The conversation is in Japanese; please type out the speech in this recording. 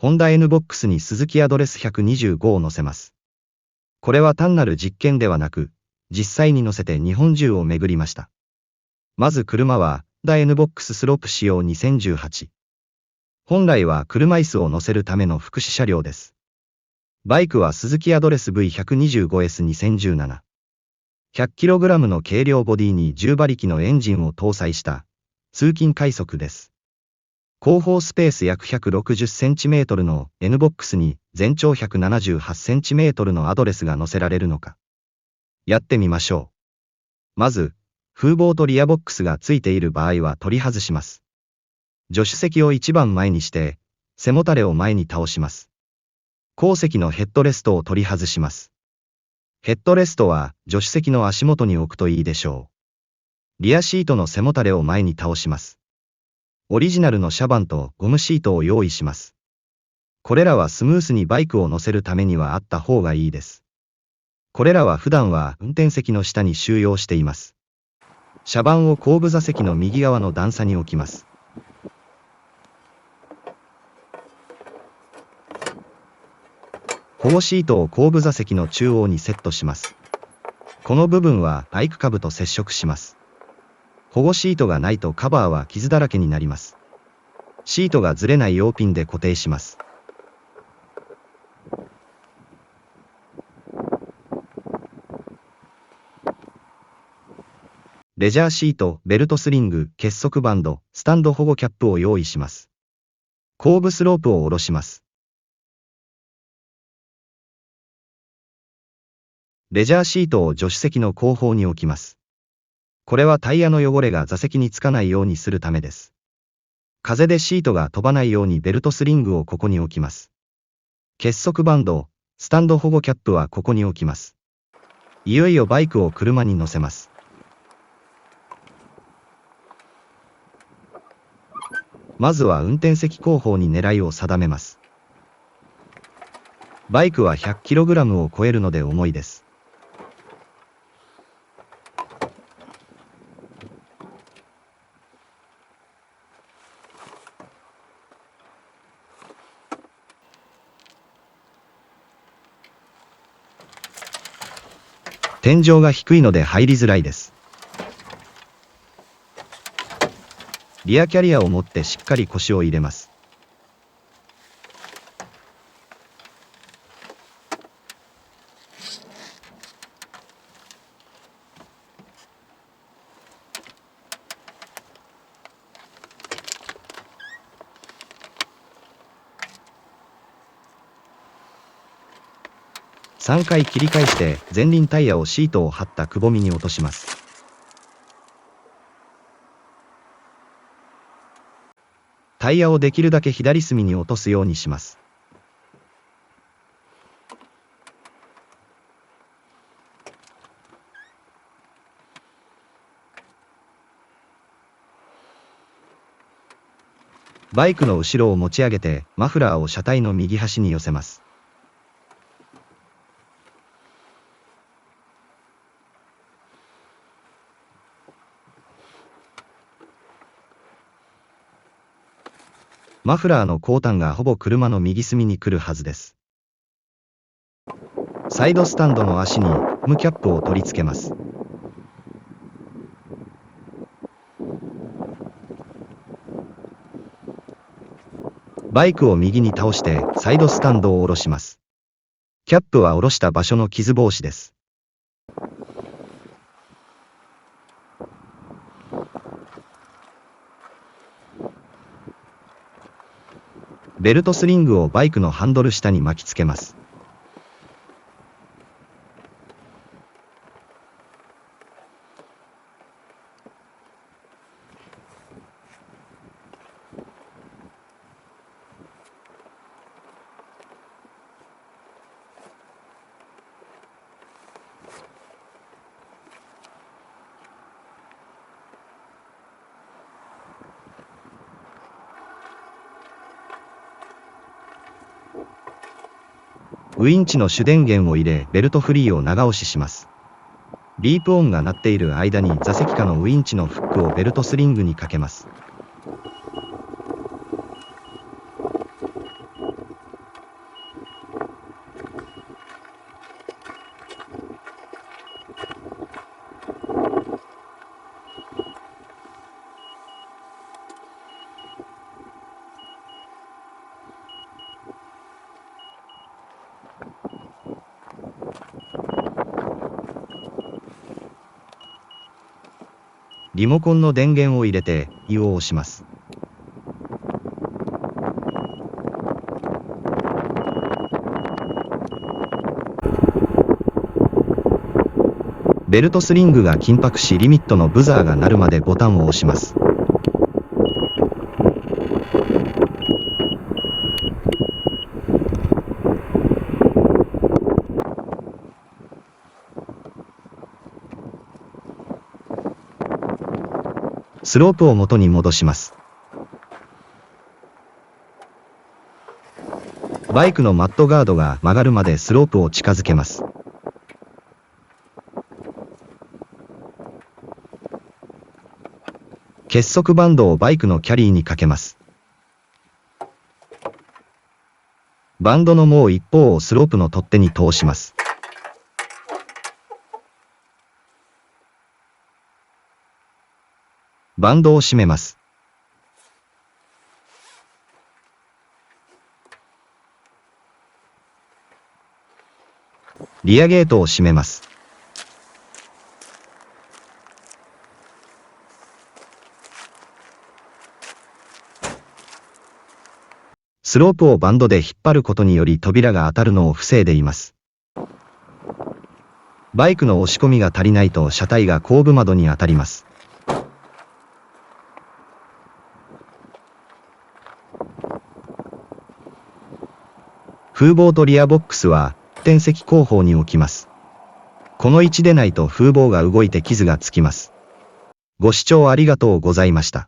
ホンダ N ボックスにスズキアドレス125を乗せます。これは単なる実験ではなく、実際に乗せて日本中を巡りました。まず車は、ホンダ N ボックススロープ仕様2018。本来は車椅子を乗せるための福祉車両です。バイクはスズキアドレス V125S2017。100kg の軽量ボディに10馬力のエンジンを搭載した通勤快速です。後方スペース約 160cm の N ボックスに全長 178cm のアドレスが載せられるのか。やってみましょう。まず、風防とリアボックスがついている場合は取り外します。助手席を一番前にして、背もたれを前に倒します。後席のヘッドレストを取り外します。ヘッドレストは助手席の足元に置くといいでしょう。リアシートの背もたれを前に倒します。オリジナルのシャバンとゴムシートを用意します。これらはスムースにバイクを乗せるためにはあった方がいいです。これらは普段は運転席の下に収容しています。シャバンを後部座席の右側の段差に置きます。保護シートを後部座席の中央にセットします。この部分はバイク下部と接触します。保護シートがないとカバーは傷だらけになります。シートがずれないようピンで固定します。レジャーシート、ベルトスリング、結束バンド、スタンド保護キャップを用意します。後部スロープを下ろします。レジャーシートを助手席の後方に置きます。これはタイヤの汚れが座席につかないようにするためです。風でシートが飛ばないようにベルトスリングをここに置きます。結束バンド、スタンド保護キャップはここに置きます。いよいよバイクを車に乗せます。まずは運転席後方に狙いを定めます。バイクは 100kg を超えるので重いです。天井が低いので入りづらいです。リアキャリアを持ってしっかり腰を入れます。3回切り返して前輪タイヤをシートを張ったくぼみに落とします。タイヤをできるだけ左隅に落とすようにします。バイクの後ろを持ち上げてマフラーを車体の右端に寄せます。マフラーの後端がほぼ車の右隅に来るはずです。サイドスタンドの足にゴムキャップを取り付けます。バイクを右に倒してサイドスタンドを下ろします。キャップは下ろした場所の傷防止です。ベルトスリングをバイクのハンドル下に巻きつけます。ウインチの主電源を入れベルトフリーを長押しします。リープ音が鳴っている間に座席下のウインチのフックをベルトスリングにかけます。リモコンの電源を入れて、Eを押します。ベルトスリングが緊迫しリミットのブザーが鳴るまでボタンを押します。スロープを元に戻します。バイクのマットガードが曲がるまでスロープを近づけます。結束バンドをバイクのキャリーにかけます。バンドのもう一方をスロープの取っ手に通します。バンドを締めます。リアゲートを締めます。スロープをバンドで引っ張ることにより扉が当たるのを防いでいます。バイクの押し込みが足りないと車体が後部窓に当たります。風防とリアボックスは運転席後方に置きます。この位置でないと風防が動いて傷がつきます。ご視聴ありがとうございました。